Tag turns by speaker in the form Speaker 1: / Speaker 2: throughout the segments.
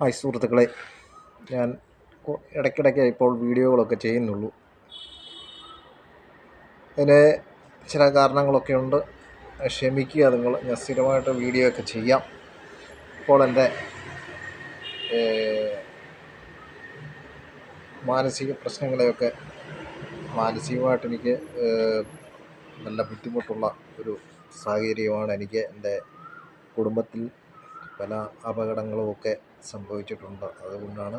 Speaker 1: Hi സുഹൃത്തുക്കളെ, ഞാൻ ഇടയ്ക്കിടയ്ക്ക് ഇപ്പോൾ വീഡിയോകളൊക്കെ ചെയ്യുന്നുള്ളൂ. അതിന് ചില കാരണങ്ങളൊക്കെ ഉണ്ട്, ക്ഷമിക്കുക നിങ്ങൾ. ഞാൻ സ്ഥിരമായിട്ട് വീഡിയോ ഒക്കെ ചെയ്യാം. ഇപ്പോൾ എൻ്റെ മാനസിക പ്രശ്നങ്ങളെയൊക്കെ മാനസികമായിട്ട് എനിക്ക് നല്ല ബുദ്ധിമുട്ടുള്ള ഒരു സാഹചര്യമാണ്. എനിക്ക് എൻ്റെ കുടുംബത്തിൽ പല അപകടങ്ങളുമൊക്കെ സംഭവിച്ചിട്ടുണ്ട്. അതുകൊണ്ടാണ്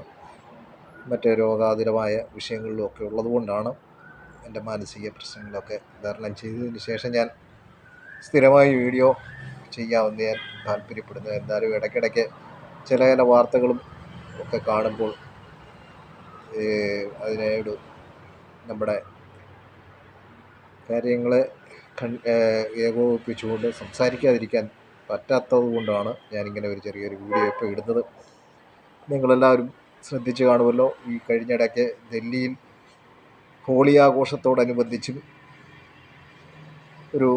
Speaker 1: മറ്റ് രോഗാതുരമായ വിഷയങ്ങളിലൊക്കെ ഉള്ളതുകൊണ്ടാണ് എൻ്റെ മാനസിക പ്രശ്നങ്ങളൊക്കെ തരണം ചെയ്തതിന് ശേഷം ഞാൻ സ്ഥിരമായി വീഡിയോ ചെയ്യാമെന്ന് ഞാൻ താല്പര്യപ്പെടുന്നു. എന്നാലും ഇടയ്ക്കിടയ്ക്ക് ചില വാർത്തകളും ഒക്കെ കാണുമ്പോൾ അതിനോട് നമ്മുടെ കാര്യങ്ങളെ ഏകോപിപ്പിച്ചുകൊണ്ട് സംസാരിക്കാതിരിക്കാൻ പറ്റാത്തത് കൊണ്ടാണ് ഞാനിങ്ങനെ ഒരു ചെറിയൊരു വീഡിയോ ഇപ്പോൾ ഇടുന്നത്. നിങ്ങളെല്ലാവരും ശ്രദ്ധിച്ച് കാണുമല്ലോ, ഈ കഴിഞ്ഞിടയ്ക്ക് ഡൽഹിയിൽ ഹോളി ആഘോഷത്തോടനുബന്ധിച്ചും ഒരു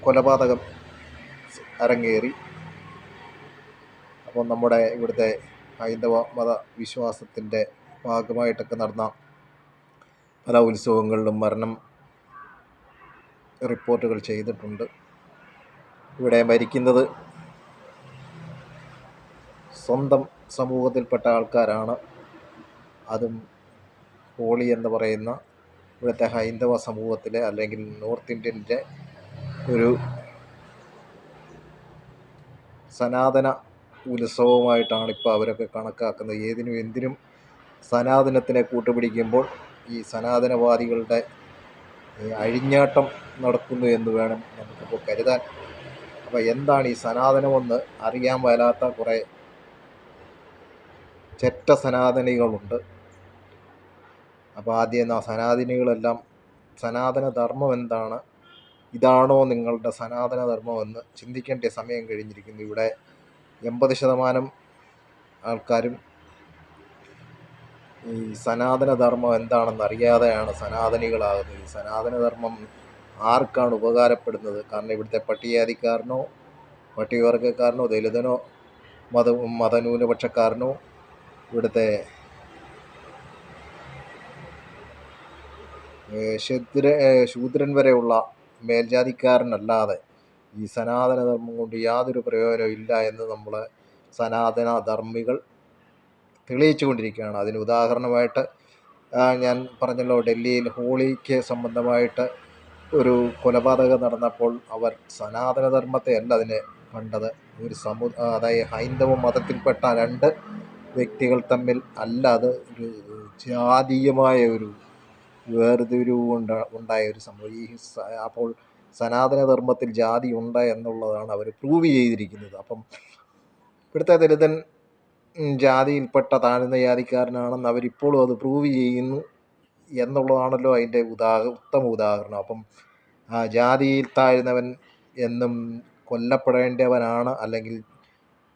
Speaker 1: കൊലപാതകം അരങ്ങേറി. അപ്പോൾ നമ്മുടെ ഇവിടുത്തെ ഹൈന്ദവ മത വിശ്വാസത്തിൻ്റെ ഭാഗമായിട്ടൊക്കെ നടന്ന പല ഉത്സവങ്ങളിലും മരണം റിപ്പോർട്ടുകൾ ചെയ്തിട്ടുണ്ട്. ഇവിടെ മരിക്കുന്നത് സ്വന്തം സമൂഹത്തിൽപ്പെട്ട ആൾക്കാരാണ്. അതും ഹോളി എന്ന് പറയുന്ന ഇവിടുത്തെ ഹൈന്ദവ സമൂഹത്തിലെ അല്ലെങ്കിൽ നോർത്ത് ഇന്ത്യൻ്റെ ഒരു സനാതന ഉത്സവമായിട്ടാണ് ഇപ്പോൾ അവരൊക്കെ കണക്കാക്കുന്നത്. ഏതിനും എന്തിനും സനാതനത്തിനെ കൂട്ടുപിടിക്കുമ്പോൾ ഈ സനാതനവാദികളുടെ അഴിഞ്ഞാട്ടം നടക്കുന്നു എന്ന് വേണം നമുക്കിപ്പോൾ കരുതാൻ. അപ്പോൾ എന്താണ് ഈ സനാതനമെന്ന് അറിയാൻ മേലാത്ത കുറേ ചെറ്റ സനാതനികളുണ്ട്. അപ്പോൾ ആദ്യം സനാതനികളെല്ലാം സനാതനധർമ്മം എന്താണ്, ഇതാണോ നിങ്ങളുടെ സനാതനധർമ്മമെന്ന് ചിന്തിക്കേണ്ട സമയം കഴിഞ്ഞിരിക്കുന്നു. ഇവിടെ 80% ആൾക്കാരും ഈ സനാതനധർമ്മം എന്താണെന്ന് അറിയാതെയാണ് സനാതനികളാകുന്നത്. ഈ സനാതനധർമ്മം ആർക്കാണ് ഉപകാരപ്പെടുന്നത്? കാരണം ഇവിടുത്തെ പട്ടികജാതിക്കാരനോ പട്ടികവർഗക്കാരനോ ദലിതനോ മതന്യൂനപക്ഷക്കാരനോ ഇവിടുത്തെ ശൂദ്രൻ വരെയുള്ള മേൽജാതിക്കാരനല്ലാതെ ഈ സനാതനധർമ്മം കൊണ്ട് യാതൊരു പ്രയോജനവും ഇല്ല എന്ന് നമ്മൾ സനാതനധർമ്മികൾ തെളിയിച്ചു കൊണ്ടിരിക്കുകയാണ്. അതിന് ഉദാഹരണമായിട്ട് ഞാൻ പറഞ്ഞല്ലോ, ഡൽഹിയിൽ ഹോളിക്ക് സംബന്ധമായിട്ട് ഒരു കൊലപാതകം നടന്നപ്പോൾ അവർ സനാതനധർമ്മത്തെ അല്ല അതിനെ കണ്ടത്, ഒരു അതായത് ഹൈന്ദവ മതത്തിൽപ്പെട്ട 2 വ്യക്തികൾ തമ്മിൽ അല്ല, അത് ഒരു ജാതീയമായ ഒരു വേർതിരിവ് ഉണ്ടായ ഒരു സംഭവം. അപ്പോൾ സനാതനധർമ്മത്തിൽ ജാതി ഉണ്ട് എന്നുള്ളതാണ് അവർ പ്രൂവ് ചെയ്തിരിക്കുന്നത്. അപ്പം ഇവിടുത്തെ ദലിതൻ ജാതിയിൽപ്പെട്ട താഴ്ന്ന ജാതിക്കാരനാണെന്ന് അവരിപ്പോഴും അത് പ്രൂവ് ചെയ്യുന്നു എന്നുള്ളതാണല്ലോ അതിൻ്റെ ഉത്തമ ഉദാഹരണം. അപ്പം ജാതിയിൽ താഴ്ന്നവൻ എന്നും കൊല്ലപ്പെടേണ്ടവനാണ്, അല്ലെങ്കിൽ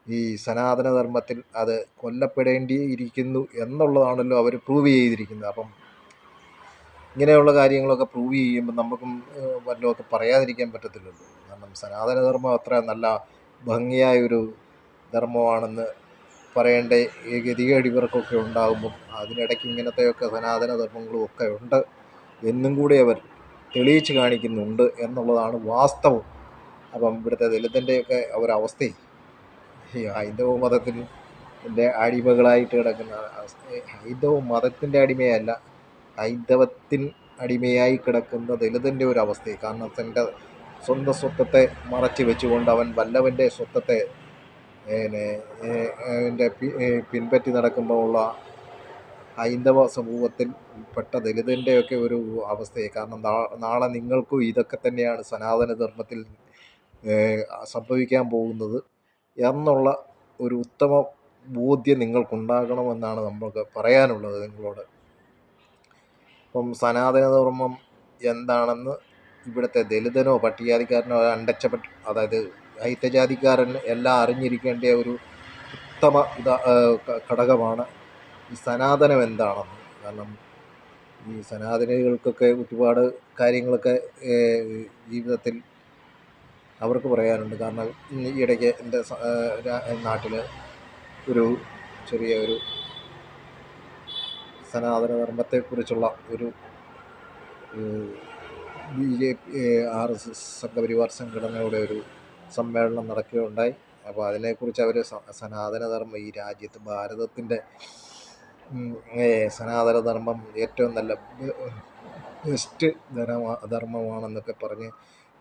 Speaker 1: ഈ സനാതനധർമ്മത്തിൽ അത് കൊല്ലപ്പെടേണ്ടിയിരിക്കുന്നു എന്നുള്ളതാണല്ലോ അവർ പ്രൂവ് ചെയ്തിരിക്കുന്നത്. അപ്പം ഇങ്ങനെയുള്ള കാര്യങ്ങളൊക്കെ പ്രൂവ് ചെയ്യുമ്പോൾ നമുക്കും വല്ലതുമൊക്കെ പറയാതിരിക്കാൻ പറ്റത്തില്ലല്ലോ. കാരണം സനാതനധർമ്മം അത്ര നല്ല ഭംഗിയായൊരു ധർമ്മമാണെന്ന് പറയേണ്ട ഗതികേട് ഇവർക്കൊക്കെ ഉണ്ടാകുമ്പം അതിനിടയ്ക്ക് ഇങ്ങനത്തെയൊക്കെ സനാതനധർമ്മങ്ങളും ഒക്കെ ഉണ്ട് എന്നും കൂടി അവർ തെളിയിച്ച് കാണിക്കുന്നുണ്ട് എന്നുള്ളതാണ് വാസ്തവം. അപ്പം ഇവിടുത്തെ ദലിതൻ്റെയൊക്കെ ഒരവസ്ഥയും ഈ ഹൈന്ദവ മതത്തിൻ്റെ അടിമകളായിട്ട് കിടക്കുന്ന ഹൈന്ദവ മതത്തിൻ്റെ അടിമയല്ല, ഹൈന്ദവത്തിൻ അടിമയായി കിടക്കുന്ന ദലിതൻ്റെ ഒരു അവസ്ഥയും. കാരണം തൻ്റെ സ്വന്തം സ്വത്വത്തെ മറച്ചു വെച്ചുകൊണ്ട് അവൻ വല്ലവൻ്റെ സ്വത്വത്തെ പിൻപറ്റി നടക്കുമ്പോൾ ഉള്ള ഹൈന്ദവ സമൂഹത്തിൽ പെട്ട ദലിതൻ്റെയൊക്കെ ഒരു അവസ്ഥയെ. കാരണം നാളെ നിങ്ങൾക്കും ഇതൊക്കെ തന്നെയാണ് സനാതനധർമ്മത്തിൽ സംഭവിക്കാൻ പോകുന്നത് എന്നുള്ള ഒരു ഉത്തമ ബോധ്യം നിങ്ങൾക്കുണ്ടാകണമെന്നാണ് നമുക്ക് പറയാനുള്ളത് നിങ്ങളോട്. അപ്പം സനാതനധർമ്മം എന്താണെന്ന് ഇവിടുത്തെ ദലിതനോ പട്ടികജാതിക്കാരനോ അണ്ടച്ചപ്പെട്ട, അതായത് ഹൈന്ദജാതിക്കാരൻ എല്ലാം അറിഞ്ഞിരിക്കേണ്ട ഒരു ഉത്തമ ഘടകമാണ് ഈ സനാതനം എന്താണെന്ന്. കാരണം ഈ സനാതനികൾക്കൊക്കെ ഒരുപാട് കാര്യങ്ങളൊക്കെ ജീവിതത്തിൽ അവർക്ക് പറയാനുണ്ട്. കാരണം ഈ ഇടയ്ക്ക് എൻ്റെ നാട്ടിൽ ഒരു ചെറിയ ഒരു സനാതനധർമ്മത്തെക്കുറിച്ചുള്ള ഒരു BJP RSS സംഘപരിവാർ സംഘടനയുടെ ഒരു സമ്മേളനം നടക്കുകയുണ്ടായി. അപ്പോൾ അതിനെക്കുറിച്ച് അവർ സനാതനധർമ്മം ഈ രാജ്യത്ത് ഭാരതത്തിൻ്റെ സനാതനധർമ്മം ഏറ്റവും നല്ല ബെസ്റ്റ് ധർമ്മമാണെന്നൊക്കെ പറഞ്ഞ്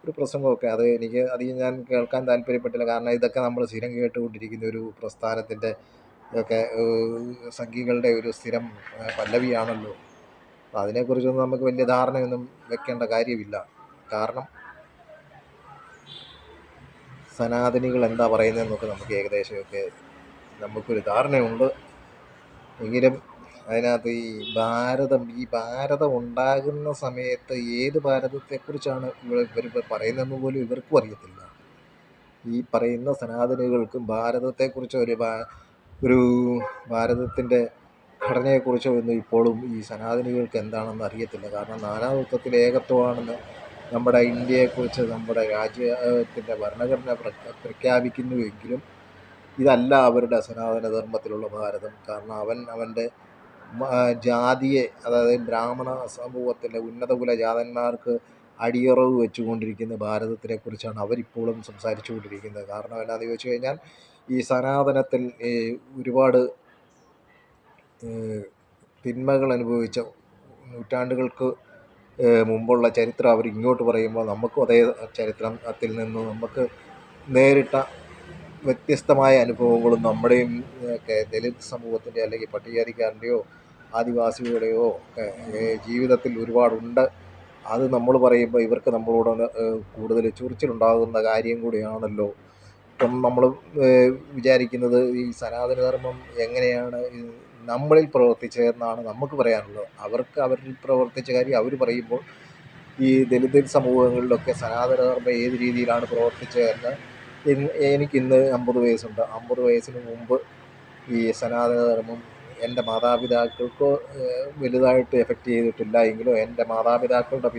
Speaker 1: ഒരു പ്രസംഗമൊക്കെ അത് എനിക്ക് അധികം ഞാൻ കേൾക്കാൻ താല്പര്യപ്പെട്ടില്ല. കാരണം ഇതൊക്കെ നമ്മൾ സ്ഥിരം കേട്ടുകൊണ്ടിരിക്കുന്ന ഒരു പ്രസ്ഥാനത്തിൻ്റെ ഇതൊക്കെ സംഘികളുടെ ഒരു സ്ഥിരം പല്ലവിയാണല്ലോ. അതിനെക്കുറിച്ചൊന്നും നമുക്ക് വലിയ ധാരണയൊന്നും വെക്കേണ്ട കാര്യമില്ല. കാരണം സനാതനികൾ എന്താ പറയുന്നതെന്നൊക്കെ നമുക്ക് ഏകദേശമൊക്കെ നമുക്കൊരു ധാരണയുണ്ട്. എങ്കിലും അതിനകത്ത് ഈ ഭാരതം ഉണ്ടാകുന്ന സമയത്ത് ഏത് ഭാരതത്തെക്കുറിച്ചാണ് ഇവർ പറയുന്നതെന്ന് പോലും ഇവർക്കും അറിയത്തില്ല. ഈ പറയുന്ന സനാതനികൾക്കും ഭാരതത്തെക്കുറിച്ച് ഒരു ഭാരതത്തിൻ്റെ ഘടനയെക്കുറിച്ചോ ഒന്നും ഇപ്പോഴും ഈ സനാതനികൾക്ക് എന്താണെന്ന് അറിയത്തില്ല. കാരണം നാനാത്വത്തിൽ ഏകത്വമാണെന്ന് നമ്മുടെ ഇന്ത്യയെക്കുറിച്ച് നമ്മുടെ രാജ്യത്തിൻ്റെ ഭരണഘടന പ്രഖ്യാപിക്കുന്നുവെങ്കിലും ഇതല്ല അവരുടെ സനാതനധർമ്മത്തിലുള്ള ഭാരതം. കാരണം അവൻ്റെ ജാതിയെ, അതായത് ബ്രാഹ്മണ സമൂഹത്തിലെ ഉന്നതകുല ജാതന്മാർക്ക് അടിയറവ് വെച്ചുകൊണ്ടിരിക്കുന്ന ഭാരതത്തിനെ കുറിച്ചാണ് അവരിപ്പോഴും സംസാരിച്ചു കൊണ്ടിരിക്കുന്നത്. കാരണം എന്താണെന്ന് ചോദിച്ചു കഴിഞ്ഞാൽ ഈ സനാതനത്തിൽ ഒരുപാട് തിന്മകൾ അനുഭവിച്ച നൂറ്റാണ്ടുകൾക്ക് മുമ്പുള്ള ചരിത്രം അവർ ഇങ്ങോട്ട് പറയുമ്പോൾ നമുക്കും അതേ ചരിത്രത്തിൽ നിന്ന് നമുക്ക് നേരിട്ട വ്യത്യസ്തമായ അനുഭവങ്ങളും നമ്മുടെയും ഒക്കെ ദലിത് സമൂഹത്തിൻ്റെ അല്ലെങ്കിൽ പട്ടികജാതിക്കാരൻ്റെയോ ആദിവാസികളുടെയോ ഒക്കെ ജീവിതത്തിൽ ഒരുപാടുണ്ട്. അത് നമ്മൾ പറയുമ്പോൾ ഇവർക്ക് നമ്മളോട് കൂടുതൽ ചൊറിച്ചിലുണ്ടാകുന്ന കാര്യം കൂടിയാണല്ലോ. ഇപ്പം നമ്മൾ വിചാരിക്കുന്നത് ഈ സനാതനധർമ്മം എങ്ങനെയാണ് നമ്മളിൽ പ്രവർത്തിച്ചതെന്നാണ് നമുക്ക് പറയാനുള്ളത്. അവർക്ക് അവരിൽ പ്രവർത്തിച്ച കാര്യം അവർ പറയുമ്പോൾ ഈ ദലിത് സമൂഹങ്ങളിലൊക്കെ സനാതനധർമ്മം ഏത് രീതിയിലാണ് പ്രവർത്തിച്ചതെന്ന് എനിക്കിന്ന് 50 വയസ്സുണ്ട്. 50 വയസ്സിന് മുമ്പ് ഈ സനാതനധർമ്മം എൻ്റെ മാതാപിതാക്കൾക്ക് വലുതായിട്ട് എഫക്റ്റ് ചെയ്തിട്ടില്ല എങ്കിലും എൻ്റെ മാതാപിതാക്കളുടെ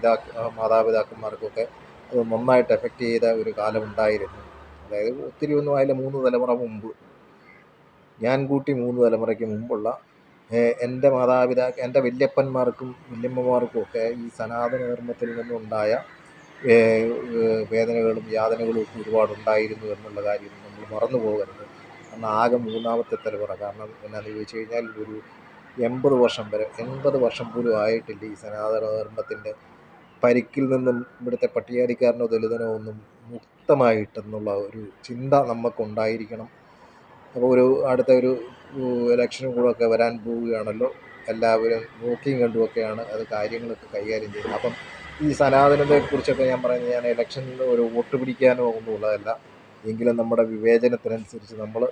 Speaker 1: മാതാപിതാക്കന്മാർക്കൊക്കെ അത് നന്നായിട്ട് എഫക്റ്റ് ചെയ്ത ഒരു കാലമുണ്ടായിരുന്നു. അതായത് ഒത്തിരി ഒന്നും ആയില്ല, 3 തലമുറ മുമ്പ്, ഞാൻ കൂട്ടി 3 തലമുറയ്ക്ക് മുമ്പുള്ള എൻ്റെ എൻ്റെ വല്യപ്പന്മാർക്കും വല്യമ്മമാർക്കും ഒക്കെ ഈ സനാതനധർമ്മത്തിൽ നിന്നുണ്ടായ വേദനകളും യാതനകളും ഒക്കെ ഒരുപാടുണ്ടായിരുന്നു എന്നുള്ള കാര്യം നമ്മൾ മറന്നു പോകരുത്. കാരണം ആകെ 3ാമത്തെ തലമുറ. കാരണം എന്നാന്ന് ചോദിച്ചു കഴിഞ്ഞാൽ ഒരു 80 വർഷം പോലും ആയിട്ടില്ല ഈ സനാതനധർമ്മത്തിൻ്റെ പരിക്കിൽ നിന്നും ഇവിടുത്തെ പട്ടികജാതിക്കാരനോ ദലിതനോ ഒന്നും മുക്തമായിട്ടെന്നുള്ള ഒരു ചിന്ത നമുക്കുണ്ടായിരിക്കണം. അപ്പോൾ അടുത്ത ഒരു ഇലക്ഷനും കൂടെ ഒക്കെ വരാൻ പോവുകയാണല്ലോ. എല്ലാവരും നോക്കിയും കണ്ടുമൊക്കെയാണ് അത് കാര്യങ്ങളൊക്കെ കൈകാര്യം ചെയ്യുന്നത്. അപ്പം ഈ സനാതനത്തെക്കുറിച്ചൊക്കെ ഞാൻ പറയുന്നത്, ഞാൻ ഇലക്ഷനിൽ ഒരു വോട്ട് പിടിക്കാനോ ഒന്നും ഉള്ളതല്ല. എങ്കിലും നമ്മുടെ വിവേചനത്തിനനുസരിച്ച് നമ്മൾ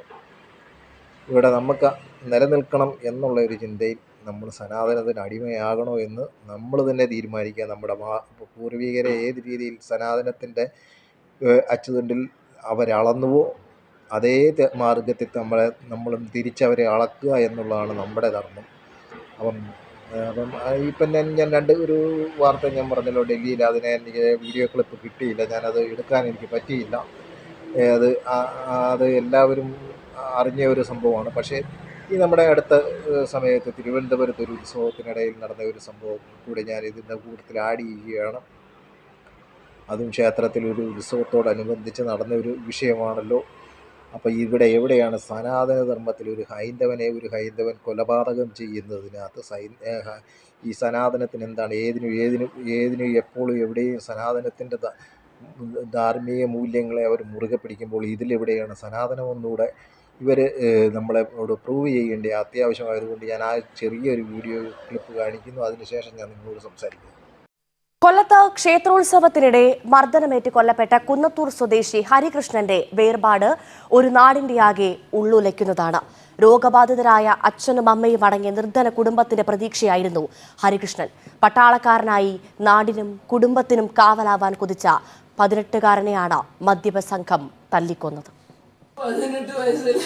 Speaker 1: ഇവിടെ നമുക്ക് നിലനിൽക്കണം എന്നുള്ള ഒരു ചിന്തയിൽ നമ്മൾ സനാതനത്തിന് അടിമയാകണോ എന്ന് നമ്മൾ തന്നെ തീരുമാനിക്കുക. നമ്മുടെ പൂർവികരെ ഏത് രീതിയിൽ സനാതനത്തിൻ്റെ അച്ചുതണ്ടിൽ അവരളന്നുവോ അതേ മാർഗത്തിൽ നമ്മളും തിരിച്ചവരെ അളക്കുക എന്നുള്ളതാണ് നമ്മുടെ ധർമ്മം. അപ്പം ഇപ്പം ഞാൻ ഒരു വാർത്ത ഞാൻ പറഞ്ഞല്ലോ, ഡൽഹിയിൽ. അതിനെ എനിക്ക് വീഡിയോ ക്ലിപ്പ് കിട്ടിയില്ല, ഞാനത് എടുക്കാൻ എനിക്ക് പറ്റിയില്ല. അത് എല്ലാവരും അറിഞ്ഞ ഒരു സംഭവമാണ്. പക്ഷേ ഈ നമ്മുടെ അടുത്ത സമയത്ത് തിരുവനന്തപുരത്ത് ഒരു ഉത്സവത്തിനിടയിൽ നടന്ന ഒരു സംഭവം കൂടി ഞാൻ ഇതിൻ്റെ കൂട്ടത്തിൽ ആഡ് ചെയ്യുകയാണ്. അതും ക്ഷേത്രത്തിൽ ഒരു ഉത്സവത്തോടനുബന്ധിച്ച് നടന്ന ഒരു വിഷയമാണല്ലോ. അപ്പോൾ ഇവിടെ എവിടെയാണ് സനാതനധർമ്മത്തിൽ ഒരു ഹൈന്ദവൻ കൊലപാതകം ചെയ്യുന്നതിനകത്ത് ഈ സനാതനത്തിന് എന്താണ്? ഏതിനും എപ്പോഴും എവിടെയും സനാതനത്തിൻ്റെ ധാർമ്മിക മൂല്യങ്ങളെ അവർ മുറുകെ പിടിക്കുമ്പോൾ ഇതിലെവിടെയാണ് സനാതനമൊന്നുകൂടെ ഇവർ നമ്മളോട് പ്രൂവ് ചെയ്യേണ്ട അത്യാവശ്യമായതുകൊണ്ട് ഞാൻ ആ ചെറിയൊരു വീഡിയോ ക്ലിപ്പ് കാണിക്കുന്നു. അതിനുശേഷം ഞാൻ നിങ്ങളോട് സംസാരിക്കുന്നു.
Speaker 2: കൊല്ലത്ത് ക്ഷേത്രോത്സവത്തിനിടെ മർദ്ദനമേറ്റ് കൊല്ലപ്പെട്ട കുന്നത്തൂർ സ്വദേശി ഹരികൃഷ്ണന്റെ വേർപാട് ഒരു നാടിന്റെയാകെ ഉള്ളുലയ്ക്കുന്നതാണ്. രോഗബാധിതരായ അച്ഛനും അമ്മയും അടങ്ങിയ നിർധന കുടുംബത്തിന്റെ പ്രതീക്ഷയായിരുന്നു ഹരികൃഷ്ണൻ. പട്ടാളക്കാരനായി നാടിനും കുടുംബത്തിനും കാവലാവാൻ കുതിച്ച 18കാരനെയാണ് മദ്യപ സംഘം തല്ലിക്കൊന്നത്.
Speaker 3: 18 വയസ്സിൽ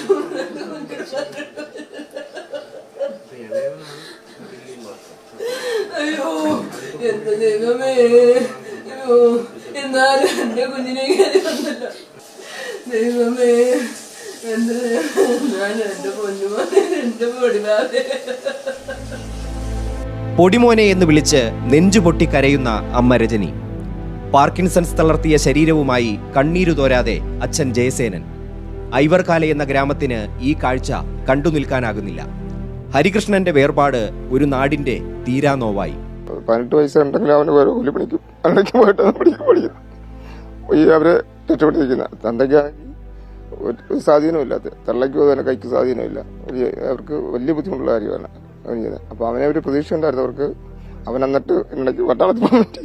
Speaker 3: അയ്യോ എന്റെ ദൈവമേ, അയ്യോ എന്നാലും എന്റെ കുഞ്ഞിനെ കയറി വന്നല്ലോ ദൈവമേ. ഞാൻ എൻ്റെ പൊന്നുമോനെ, എൻ്റെ പൊടിവാതെ.
Speaker 4: പൊടിമോനെ എന്ന് വിളിച്ച് നെഞ്ചുപൊട്ടി കരയുന്ന അമ്മ രജനി. പാർക്കിൻസൺസ് തളർത്തിയ ശരീരവുമായി കണ്ണീരു തോരാതെ അച്ഛൻ ജയസേനൻ. ഐവർകാല എന്ന ഗ്രാമത്തിന് ഈ കാഴ്ച കണ്ടു നിൽക്കാനാകുന്നില്ല. ഹരികൃഷ്ണന്റെ വേർപാട് ഒരു നാടിന്റെ തീരാനോവായി.
Speaker 5: 18 വയസ്സുണ്ടെങ്കിൽ അവന് വേറെ കൂലി പണിക്കും അല്ലെങ്കിൽ പോയിട്ട് പഠിക്കുന്നു ഈ അവരെ രക്ഷപ്പെട്ടിരിക്കുന്ന തന്തയ്ക്കാണെങ്കിൽ ഒരു സ്വാധീനമില്ലാത്ത തള്ളയ്ക്കോ തന്നെ കൈക്ക് സ്വാധീനമില്ല. അവർക്ക് വലിയ ബുദ്ധിമുട്ടുള്ള കാര്യമാണ് അവൻ ചെയ്തത്. അപ്പോൾ അവനെ ഒരു പ്രതീക്ഷ ഉണ്ടായിരുന്നു അവർക്ക്. അവൻ എന്നിട്ട് ഇടയ്ക്ക് പട്ടാളത്തിൽ പോകാൻ പറ്റി.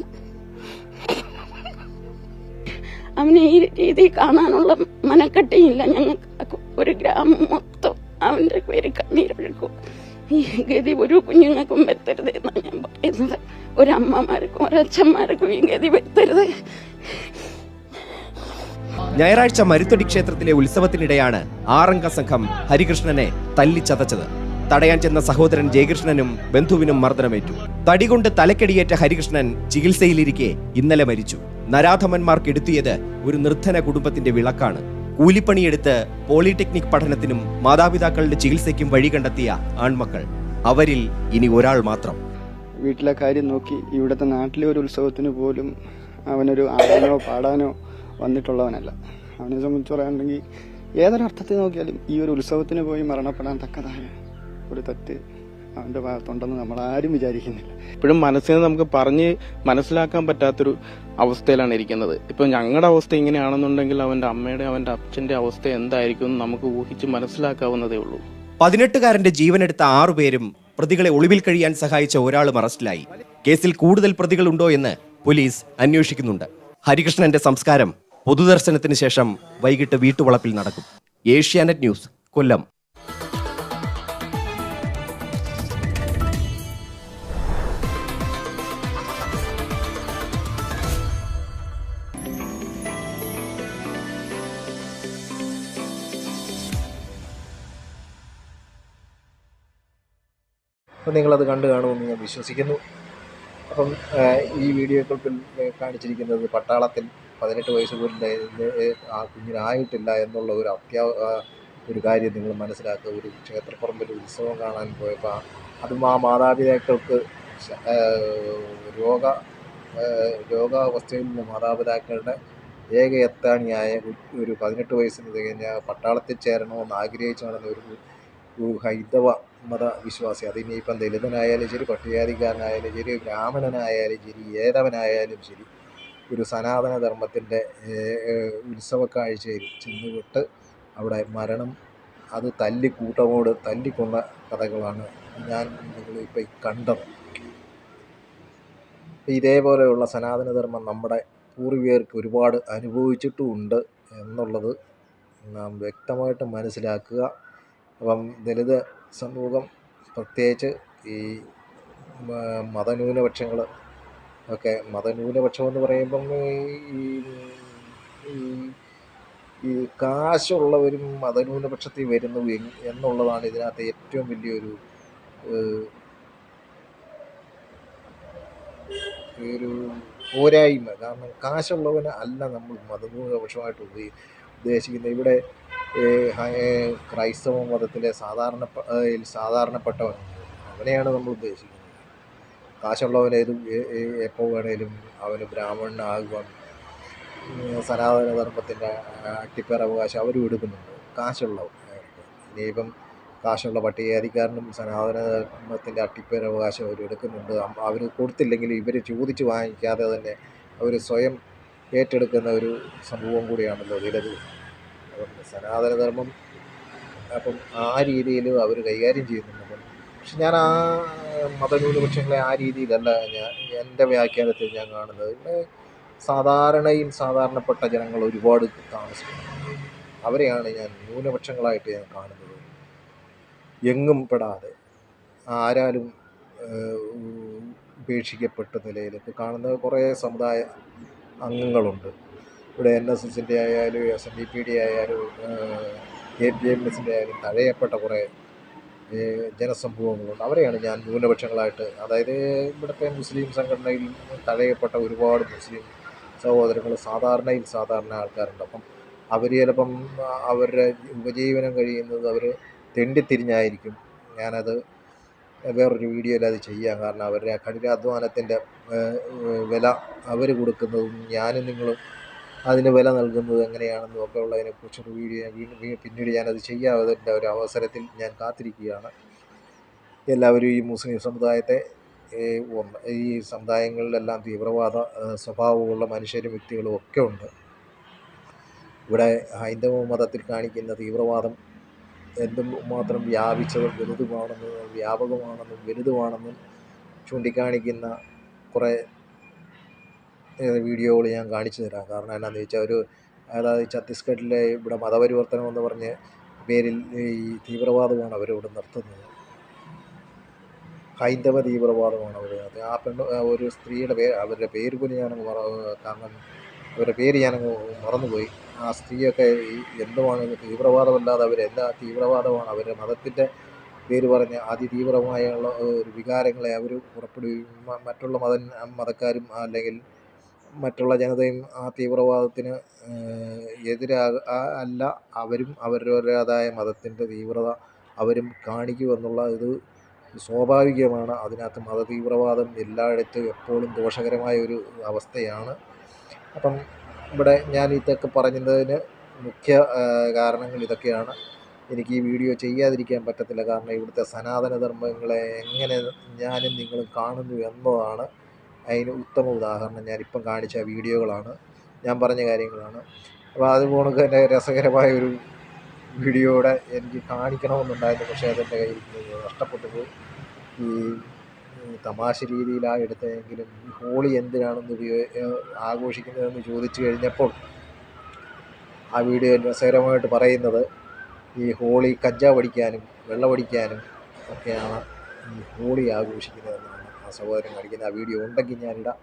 Speaker 6: അവനെ ഈ രീതി കാണാനുള്ള മനക്കെട്ടിയില്ല ഞങ്ങൾക്ക്. ഒരു ഗ്രാമം മൊത്തം അവന്റെ പേര് കണ്ണീരൊഴുക്കും. ഈ ഗതി ഒരു കുഞ്ഞുങ്ങൾക്കും വരുത്തരുത് എന്നാണ് ഞാൻ പറയുന്നത്. ഒരമ്മമാർക്കും ഒരച്ഛന്മാർക്കും ഈ ഗതി വരുത്തരുത്.
Speaker 4: ഞായറാഴ്ച മരുത്തടി ക്ഷേത്രത്തിലെ ഉത്സവത്തിനിടെയാണ് 6-അംഗ സംഘം ഹരികൃഷ്ണനെ തല്ലിച്ചതച്ചത്. തടയാൻ ചെന്ന സഹോദരൻ ജയകൃഷ്ണനും ബന്ധുവിനും മർദ്ദനമേറ്റു. തടികൊണ്ട് തലക്കടിയേറ്റ ഹരികൃഷ്ണൻ ചികിത്സയിലിരിക്കെ ഇന്നലെ മരിച്ചു. നരാധമന്മാർക്കെടുത്തിയത് ഒരു നിർധന കുടുംബത്തിന്റെ വിളക്കാണ്. കൂലിപ്പണിയെടുത്ത് പോളിടെക്നിക് പഠനത്തിനും മാതാപിതാക്കളുടെ ചികിത്സയ്ക്കും വഴി കണ്ടെത്തിയ ആൺമക്കൾ. അവരിൽ ഇനി ഒരാൾ മാത്രം.
Speaker 7: വീട്ടിലെ കാര്യം നോക്കി ഇവിടുത്തെ നാട്ടിലെ ഒരു ഉത്സവത്തിന് പോലും അവനൊരു ആടാനോ പാടാനോ വന്നിട്ടുള്ളവനല്ല. അവനെ സംബന്ധിച്ച് പറയുകയാണെങ്കിൽ ഏതൊരർത്ഥത്തിൽ നോക്കിയാലും ഈ ഒരു ഉത്സവത്തിന് പോയി മരണപ്പെടാൻ തക്കതായ ഒരു തെറ്റ് അവൻ്റെ ഭാഗത്തുണ്ടെന്ന് നമ്മൾ ആരും വിചാരിക്കുന്നില്ല.
Speaker 8: ഇപ്പോഴും മനസ്സിനെ നമുക്ക് പറഞ്ഞ് മനസ്സിലാക്കാൻ പറ്റാത്തൊരു അവസ്ഥയിലാണ് ഇരിക്കുന്നത്. ഇപ്പൊ ഞങ്ങളുടെ അവസ്ഥ ഇങ്ങനെയാണെന്നുണ്ടെങ്കിൽ അവന്റെ അമ്മയുടെ അവന്റെ അച്ഛന്റെ അവസ്ഥ എന്തായിരിക്കും നമുക്ക് ഊഹിച്ച് മനസ്സിലാക്കാവുന്നതേ ഉള്ളൂ.
Speaker 4: 18-കാരന്റെ ജീവനെടുത്ത 6 പേരും പ്രതികളെ ഒളിവിൽ കഴിയാൻ സഹായിച്ച ഒരാളും അറസ്റ്റിലായി. കേസിൽ കൂടുതൽ പ്രതികളുണ്ടോ എന്ന് പോലീസ് അന്വേഷിക്കുന്നുണ്ട്. ഹരികൃഷ്ണന്റെ സംസ്കാരം പൊതുദർശനത്തിന് ശേഷം വൈകിട്ട് വീട്ടുവളപ്പിൽ നടക്കും. ഏഷ്യാനെറ്റ് ന്യൂസ്, കൊല്ലം.
Speaker 1: അപ്പോൾ നിങ്ങളത് കണ്ടു കാണുമെന്ന് ഞാൻ വിശ്വസിക്കുന്നു. അപ്പം ഈ വീഡിയോ ക്ലിപ്പിൽ കാണിച്ചിരിക്കുന്നത് പട്ടാളത്തിൽ 18 വയസ്സ് പോലും ആ കുഞ്ഞിനായിട്ടില്ല എന്നുള്ള ഒരു കാര്യം നിങ്ങൾ മനസ്സിലാക്കുക. ഒരു ക്ഷേത്രപ്പറമ്പിൽ ഉത്സവം കാണാൻ പോയപ്പോൾ അതും ആ മാതാപിതാക്കൾക്ക് രോഗാവസ്ഥയിലുള്ള മാതാപിതാക്കളുടെ ഏക എത്താണിയായ ഒരു 18 വയസ്സിന് തികഞ്ഞ പട്ടാളത്തിൽ ചേരണമെന്ന് ആഗ്രഹിച്ചു നടന്ന ഒരു ഹൈന്ദവ മതവിശ്വാസി, അതിനിപ്പം ദലിതനായാലും ശരി, പട്ടികജാതിക്കാരനായാലും ശരി, ബ്രാഹ്മണനായാലും ശരി, ഏതവനായാലും ശരി, ഒരു സനാതന ധർമ്മത്തിൻ്റെ ഉത്സവ കാഴ്ചയിൽ ചെന്നുവിട്ട് അവിടെ മരണം അത് കൂട്ടമോട് തല്ലിക്കൊണ്ട കഥകളാണ് ഞാൻ നിങ്ങളിപ്പോൾ കണ്ടത്. ഇതേപോലെയുള്ള സനാതനധർമ്മം നമ്മുടെ പൂർവികർക്ക് ഒരുപാട് അനുഭവിച്ചിട്ടുമുണ്ട് എന്നുള്ളത് നാം വ്യക്തമായിട്ട് മനസ്സിലാക്കുക. അപ്പം ദലിത് സമൂഹം പ്രത്യേകിച്ച് ഈ മതന്യൂനപക്ഷങ്ങൾ ഒക്കെ, മതന്യൂനപക്ഷമെന്ന് പറയുമ്പം ഈ കാശുള്ളവരും മതന്യൂനപക്ഷത്തിൽ വരുന്നു എന്നുള്ളതാണ് ഇതിനകത്ത് ഏറ്റവും വലിയൊരു പോരായ്മ. കാരണം കാശുള്ളവന് അല്ല നമ്മൾ മതന്യൂനപക്ഷമായിട്ട് ഉദ്ദേശിക്കുന്നത്. ഇവിടെ ക്രൈസ്തവ മതത്തിലെ സാധാരണപ്പെട്ടവൻ, അവനെയാണ് നമ്മൾ ഉദ്ദേശിക്കുന്നത്. കാശുള്ളവനേതും എപ്പോൾ വേണേലും അവന് ബ്രാഹ്മണനാകുവാൻ സനാതന ധർമ്മത്തിൻ്റെ അട്ടിപ്പേറവകാശം അവരും എടുക്കുന്നുണ്ട്, കാശുള്ളവർ. ഇനിയിപ്പം കാശുള്ള പട്ടികജാതിക്കാരനും സനാതന ധർമ്മത്തിൻ്റെ അട്ടിപ്പേറവകാശം അവർ എടുക്കുന്നുണ്ട്. അവർ കൊടുത്തില്ലെങ്കിൽ ഇവർ ചോദിച്ച് വാങ്ങിക്കാതെ തന്നെ അവർ സ്വയം ഏറ്റെടുക്കുന്ന ഒരു സംഭവം കൂടിയാണല്ലോ ദലിത്. അപ്പം സനാതനധർമ്മം അപ്പം ആ രീതിയിൽ അവർ കൈകാര്യം ചെയ്യുന്നുണ്ട്. പക്ഷെ ഞാൻ ആ മതന്യൂനപക്ഷങ്ങളെ ആ രീതിയിലല്ല എൻ്റെ വ്യാഖ്യാനത്തിൽ ഞാൻ കാണുന്നത്. ഇവിടെ സാധാരണപ്പെട്ട ജനങ്ങൾ ഒരുപാട് താമസിക്കുന്നു. അവരെയാണ് ഞാൻ ന്യൂനപക്ഷങ്ങളായിട്ട് ഞാൻ കാണുന്നത്. എങ്ങും പെടാതെ ആരാലും ഉപേക്ഷിക്കപ്പെട്ട നിലയിലൊക്കെ കാണുന്ന കുറേ സമുദായ അംഗങ്ങളുണ്ട്. ഇവിടെ NSSൻ്റെ ആയാലും SNDPയുടെ ആയാലും APMSൻ്റെ ആയാലും തഴയപ്പെട്ട കുറേ ജനസമൂഹങ്ങളുണ്ട്. അവരെയാണ് ഞാൻ ന്യൂനപക്ഷങ്ങളായിട്ട്, അതായത് ഇവിടുത്തെ മുസ്ലിം സംഘടനയിൽ തഴയപ്പെട്ട ഒരുപാട് മുസ്ലിം സഹോദരങ്ങൾ സാധാരണ ആൾക്കാരുണ്ട്. അപ്പം അവർ ചിലപ്പം അവരുടെ ഉപജീവനം കഴിയുന്നത് അവർ തെണ്ടിത്തിരിഞ്ഞായിരിക്കും. ഞാനത് വേറൊരു വീഡിയോയിൽ അത് ചെയ്യാം. കാരണം അവരുടെ കഠിനാധ്വാനത്തിൻ്റെ വില അവർ കൊടുക്കുന്നതും ഞാനും നിങ്ങളും അതിന് വില നൽകുന്നത് എങ്ങനെയാണെന്നും ഒക്കെ ഉള്ളതിനെക്കുറിച്ചൊരു വീഡിയോ പിന്നീട് ഞാനത് ചെയ്യാം. അതിൻ്റെ ഒരു അവസരത്തിൽ ഞാൻ കാത്തിരിക്കുകയാണ്. എല്ലാവരും ഈ മുസ്ലിം സമുദായത്തെ ഈ സമുദായങ്ങളിലെല്ലാം തീവ്രവാദ സ്വഭാവമുള്ള മനുഷ്യരും വ്യക്തികളും ഒക്കെ ഉണ്ട്. ഇവിടെ ഹൈന്ദവ മതത്തിൽ കാണിക്കുന്ന തീവ്രവാദം എന്തുമാത്രം വ്യാപകമാണെന്നും വലുതുമാണെന്നും ചൂണ്ടിക്കാണിക്കുന്ന കുറേ വീഡിയോകൾ ഞാൻ കാണിച്ചു തരാം. കാരണം എന്നാന്ന് ചോദിച്ചാൽ അതായത് ഛത്തീസ്ഗഡിലെ ഇവിടെ മതപരിവർത്തനം എന്ന് പറഞ്ഞ പേരിൽ ഈ തീവ്രവാദമാണ് അവരിവിടെ നിർത്തുന്നത്. ഹൈന്ദവ തീവ്രവാദമാണ് അവർ. ആ ഒരു സ്ത്രീയുടെ അവരുടെ പേര് പോലും കാരണം അവരുടെ പേര് ഞാനങ്ങ് മറന്നുപോയി. ആ സ്ത്രീയൊക്കെ എന്തുമാണ് തീവ്രവാദമല്ലാതെ അവരെന്താ തീവ്രവാദമാണ് അവരുടെ മതത്തിൻ്റെ പേര് പറഞ്ഞ് അതിതീവ്രമായുള്ള ഒരു വികാരങ്ങളെ അവർ പുറപ്പെടുവിക്കും. മറ്റുള്ള മതക്കാരും അല്ലെങ്കിൽ മറ്റുള്ള ജനതയും ആ തീവ്രവാദത്തിന് അല്ല, അവരും അവരുടേതായ മതത്തിൻ്റെ തീവ്രത അവരും കാണിക്കുമെന്നുള്ള ഇത് സ്വാഭാവികമാണ്. അതിനകത്ത് മതതീവ്രവാദം എല്ലായിടത്തും എപ്പോഴും ദോഷകരമായ ഒരു അവസ്ഥയാണ്. അപ്പം ഇവിടെ ഞാൻ ഇതൊക്കെ പറഞ്ഞതിന് മുഖ്യ കാരണങ്ങൾ ഇതൊക്കെയാണ്. എനിക്ക് ഈ വീഡിയോ ചെയ്യാതിരിക്കാൻ പറ്റത്തില്ല. കാരണം ഇവിടുത്തെ സനാതനധർമ്മങ്ങളെ എങ്ങനെ ഞാനും നിങ്ങളും കാണുന്നു എന്നതാണ് അതിന് ഉത്തമ ഉദാഹരണം. ഞാനിപ്പം കാണിച്ച വീഡിയോകളാണ്, ഞാൻ പറഞ്ഞ കാര്യങ്ങളാണ്. അപ്പോൾ അതുപോലെ തന്നെ രസകരമായ ഒരു വീഡിയോയുടെ എനിക്ക് കാണിക്കണമെന്നുണ്ടായിരുന്നു. പക്ഷേ അതെൻ്റെ കയ്യിൽ നഷ്ടപ്പെട്ടു പോയി. ഈ തമാശ രീതിയിലാണ് എടുത്തതെങ്കിലും ഈ ഹോളി എന്തിനാണെന്ന് ആഘോഷിക്കുന്നതെന്ന് ചോദിച്ചു കഴിഞ്ഞപ്പോൾ ആ വീഡിയോയിൽ രസകരമായിട്ട് പറയുന്നത് ഈ ഹോളി കഞ്ചാവ് അടിക്കാനും വെള്ളമടിക്കാനും ഒക്കെയാണ് ഈ ഹോളി ആഘോഷിക്കുന്നതെന്നാണ് ആ സഹോദരൻ കാണിക്കുന്നത്. ആ വീഡിയോ ഉണ്ടെങ്കിൽ ഞാനിടാം,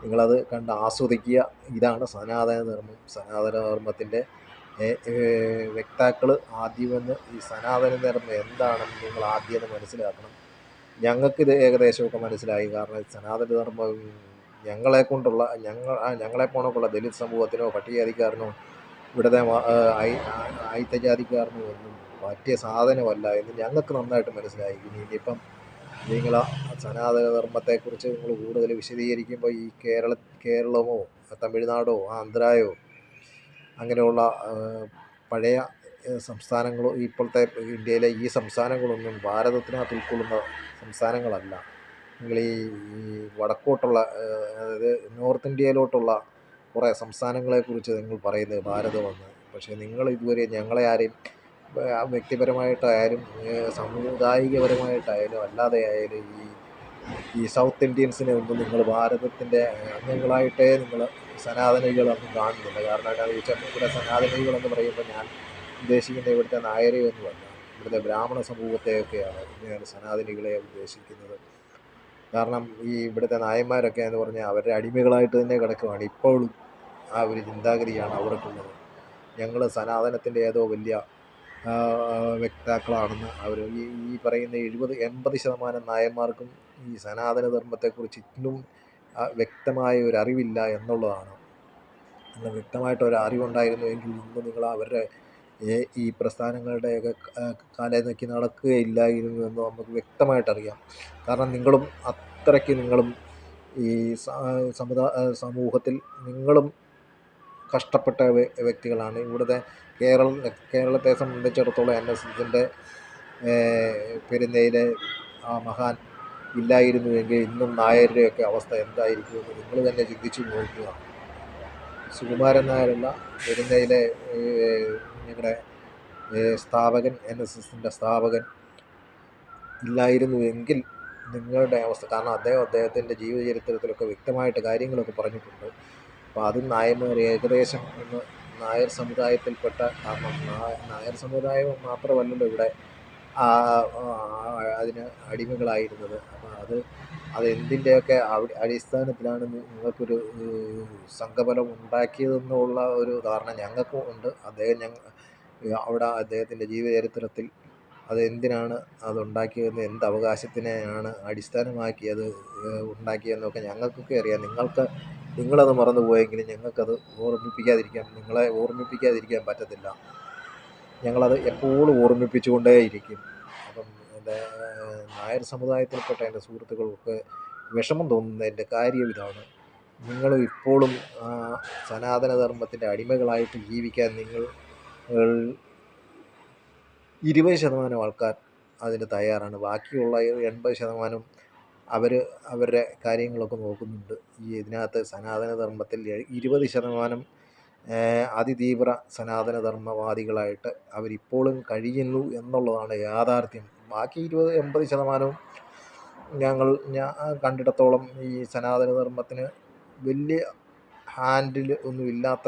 Speaker 1: നിങ്ങളത് കണ്ട് ആസ്വദിക്കുക. ഇതാണ് സനാതനധർമ്മം. സനാതനധർമ്മത്തിൻ്റെ വക്താക്കൾ ആദ്യമെന്ന് ഈ സനാതനധർമ്മം എന്താണെന്ന് നിങ്ങൾ ആദ്യം മനസ്സിലാക്കണം. ഞങ്ങൾക്കിത് ഏകദേശമൊക്കെ മനസ്സിലായി. കാരണം സനാതനധർമ്മം ഞങ്ങളെ പോണക്കുള്ള ദലിത് സമൂഹത്തിനോ പട്ടികജാതിക്കാരനോ ഇവിടുത്തെ അയിത്തജാതിക്കാരനോ ഒന്നും പറ്റിയ സാധനമല്ല എന്ന് ഞങ്ങൾക്ക് നന്നായിട്ട് മനസ്സിലായി. ഇനിയിപ്പം നിങ്ങൾ സനാതനധർമ്മത്തെക്കുറിച്ച് നിങ്ങൾ കൂടുതൽ വിശദീകരിക്കുമ്പോൾ ഈ കേരളമോ തമിഴ്നാടോ ആന്ധ്രയോ അങ്ങനെയുള്ള പഴയ സംസ്ഥാനങ്ങളോ ഇപ്പോഴത്തെ ഇന്ത്യയിലെ ഈ സംസ്ഥാനങ്ങളൊന്നും ഭാരതത്തിനകത്ത് ഉൾക്കൊള്ളുന്ന സംസ്ഥാനങ്ങളല്ല. നിങ്ങൾ ഈ വടക്കോട്ടുള്ള അതായത് നോർത്ത് ഇന്ത്യയിലോട്ടുള്ള കുറേ സംസ്ഥാനങ്ങളെക്കുറിച്ച് നിങ്ങൾ പറയുന്നത് ഭാരതമെന്ന്. പക്ഷേ നിങ്ങൾ ഇതുവരെ ഞങ്ങളെ ആരെയും വ്യക്തിപരമായിട്ടായാലും സാമുദായികപരമായിട്ടായാലും അല്ലാതെ ആയാലും ഈ സൗത്ത് ഇന്ത്യൻസിനെ ഒന്നും നിങ്ങൾ ഭാരതത്തിൻ്റെ അംഗങ്ങളായിട്ടേ നിങ്ങൾ സനാതനികളൊന്നും കാണുന്നില്ല. കാരണം എന്താണെന്ന് ചോദിച്ചാൽ ഇവിടെ സനാതനികളെന്ന് പറയുമ്പോൾ ഞാൻ ഉദ്ദേശിക്കുന്ന ഇവിടുത്തെ നായരെയൊന്നുമല്ല, ഇവിടുത്തെ ബ്രാഹ്മണ സമൂഹത്തെയൊക്കെയാണ് ഞാൻ സനാതനികളെ ഉദ്ദേശിക്കുന്നത്. കാരണം ഈ ഇവിടുത്തെ നായന്മാരൊക്കെ എന്ന് പറഞ്ഞാൽ അവരുടെ അടിമകളായിട്ട് തന്നെ കിടക്കുകയാണ്. ഇപ്പോഴും ആ ഒരു ചിന്താഗതിയാണ് അവർക്കുള്ളത്. ഞങ്ങൾ സനാതനത്തിൻ്റെ ഏതോ വലിയ വക്താക്കളാണെന്ന് അവർ ഈ പറയുന്ന 70-80% നായന്മാർക്കും ഈ സനാതനധർമ്മത്തെക്കുറിച്ച് ഇന്നും വ്യക്തമായ ഒരു അറിവില്ല എന്നുള്ളതാണ്. ഇന്ന് വ്യക്തമായിട്ടൊരു അറിവുണ്ടായിരുന്നുവെങ്കിൽ ഇന്ന് നിങ്ങൾ അവരുടെ ഈ പ്രസ്ഥാനങ്ങളുടെയൊക്കെ കാലേ നോക്കി നടക്കുകയില്ലായിരുന്നു എന്ന് നമുക്ക് വ്യക്തമായിട്ടറിയാം. കാരണം നിങ്ങളും ഈ സമൂഹത്തിൽ നിങ്ങളും കഷ്ടപ്പെട്ട വ്യക്തികളാണ്. ഇവിടുത്തെ കേരളത്തെ സംബന്ധിച്ചിടത്തോളം NSSൻ്റെ പെരുന്നയിലെ ആ മഹാൻ ഇല്ലായിരുന്നുവെങ്കിൽ ഇന്നും നായരുടെയൊക്കെ അവസ്ഥ എന്തായിരിക്കുമെന്ന് നിങ്ങൾ തന്നെ ചിന്തിച്ചു നോക്കുക. സുകുമാരൻ നായരല്ല, പെരുന്നയിലെ ഞങ്ങളുടെ സ്ഥാപകൻ, NSSൻ്റെ സ്ഥാപകൻ ഇല്ലായിരുന്നുവെങ്കിൽ നിങ്ങളുടെ അവസ്ഥ. കാരണം അദ്ദേഹത്തിൻ്റെ ജീവചരിത്രത്തിലൊക്കെ വ്യക്തമായിട്ട് കാര്യങ്ങളൊക്കെ പറഞ്ഞിട്ടുണ്ട്. അപ്പോൾ അതും നായന്മാർ ഏകദേശം ഒന്ന് നായർ സമുദായത്തിൽപ്പെട്ട, കാരണം നായർ സമുദായം മാത്രമല്ലല്ലോ ഇവിടെ അതിന് അടിമകളായിരുന്നത്. അപ്പോൾ അതെന്തിൻ്റെയൊക്കെ അടിസ്ഥാനത്തിലാണ് നിങ്ങൾക്കൊരു സംഘബലം ഉണ്ടാക്കിയതെന്നുള്ള ഒരു ധാരണ ഞങ്ങൾക്കും ഉണ്ട്. അവിടെ അദ്ദേഹത്തിൻ്റെ ജീവചരിത്രത്തിൽ അതെന്തിനാണ് അതുണ്ടാക്കിയതെന്ന്, എന്ത് അവകാശത്തിനെയാണ് അടിസ്ഥാനമാക്കി അത് ഉണ്ടാക്കിയതെന്നൊക്കെ ഞങ്ങൾക്കൊക്കെ അറിയാം. നിങ്ങൾക്ക് നിങ്ങളത് മറന്നുപോയെങ്കിലും ഞങ്ങൾക്കത് നിങ്ങളെ ഓർമ്മിപ്പിക്കാതിരിക്കാൻ പറ്റത്തില്ല. ഞങ്ങളത് എപ്പോഴും ഓർമ്മിപ്പിച്ചുകൊണ്ടേയിരിക്കും. അപ്പം എൻ്റെ നായർ സമുദായത്തിൽപ്പെട്ട എൻ്റെ സുഹൃത്തുക്കൾക്ക് വിഷമം തോന്നുന്നതിൻ്റെ കാര്യം ഇതാണ്. നിങ്ങൾ ഇപ്പോഴും സനാതനധർമ്മത്തിൻ്റെ അടിമകളായിട്ട് ജീവിക്കാൻ നിങ്ങൾ 20% ആൾക്കാർ അതിന് തയ്യാറാണ്. ബാക്കിയുള്ള 80% അവരുടെ കാര്യങ്ങളൊക്കെ നോക്കുന്നുണ്ട്. ഇതിനകത്ത് സനാതനധർമ്മത്തിൽ 20% അതിതീവ്ര സനാതനധർമ്മവാദികളായിട്ട് അവരിപ്പോഴും കഴിയുന്നു എന്നുള്ളതാണ് യാഥാർത്ഥ്യം. ബാക്കി 80% ഞാൻ കണ്ടിടത്തോളം ഈ സനാതനധർമ്മത്തിന് വലിയ ഹാൻഡിൽ ഒന്നും ഇല്ലാത്ത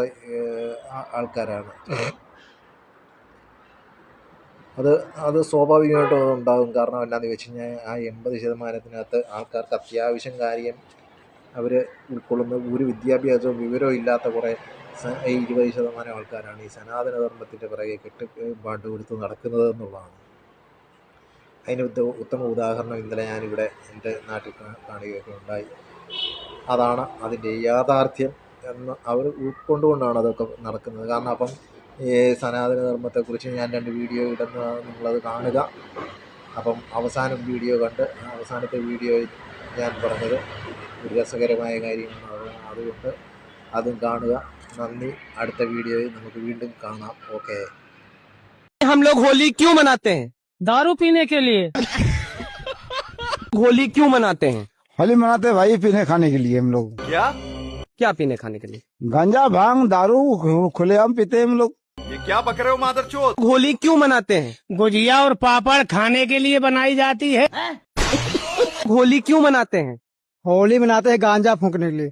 Speaker 1: ആൾക്കാരാണ്. അത് സ്വാഭാവികമായിട്ടും അതുണ്ടാകും. കാരണം എന്താണെന്ന് വെച്ച് കഴിഞ്ഞാൽ ആ 80%-നകത്ത് ആൾക്കാർക്ക് അത്യാവശ്യം കാര്യം അവർ ഉൾക്കൊള്ളുന്ന ഒരു വിദ്യാഭ്യാസവും വിവരവും ഇല്ലാത്ത കുറേ 20% ആൾക്കാരാണ് ഈ സനാതനധർമ്മത്തിൻ്റെ പിറകെ പാട്ട് കൊടുത്ത് നടക്കുന്നത് എന്നുള്ളതാണ്. അതിന് ഉത്തമ ഉദാഹരണം ഇന്നലെ ഞാനിവിടെ എൻ്റെ നാട്ടിൽ കാണുകയൊക്കെ ഉണ്ടായി. അതാണ് അതിൻ്റെ യാഥാർത്ഥ്യം എന്ന് അവർ ഉൾക്കൊണ്ടുകൊണ്ടാണ് അതൊക്കെ നടക്കുന്നത്. കാരണം അപ്പം ഈ സനാതനധർമ്മത്തെക്കുറിച്ച് ഞാൻ 2 വീഡിയോ ഇടുന്ന നിങ്ങളത് കാണുക. അപ്പം അവസാനം വീഡിയോ കണ്ട് അവസാനത്തെ വീഡിയോയിൽ ഞാൻ പറഞ്ഞത് ഒരു രസകരമായ കാര്യമാണ്. അതുകൊണ്ട് അതും കാണുക. നന്ദി. അടുത്ത വീഡിയോയിൽ നമുക്ക് വീണ്ടും കാണാം. ഓക്കെ.
Speaker 9: हम लोग होली क्यों मनाते हैं?
Speaker 10: दारू पीने के लिए।
Speaker 9: होली क्यों मनाते हैं?
Speaker 11: होली मनाते हैं भाई पीने खाने के लिए हम लोग।
Speaker 9: क्या पीने खाने के लिए?
Speaker 11: गांजा भांग दारू खुलेआम पीते हैं हम लोग।
Speaker 4: ये क्या बक रहे हो मादरचोद?
Speaker 9: होली क्यों मनाते हैं?
Speaker 10: गुजिया और पापड़ खाने के लिए बनाई जाती है।
Speaker 9: होली क्यों मनाते हैं?
Speaker 11: होली मनाते हैं गांजा फूंकने के लिए।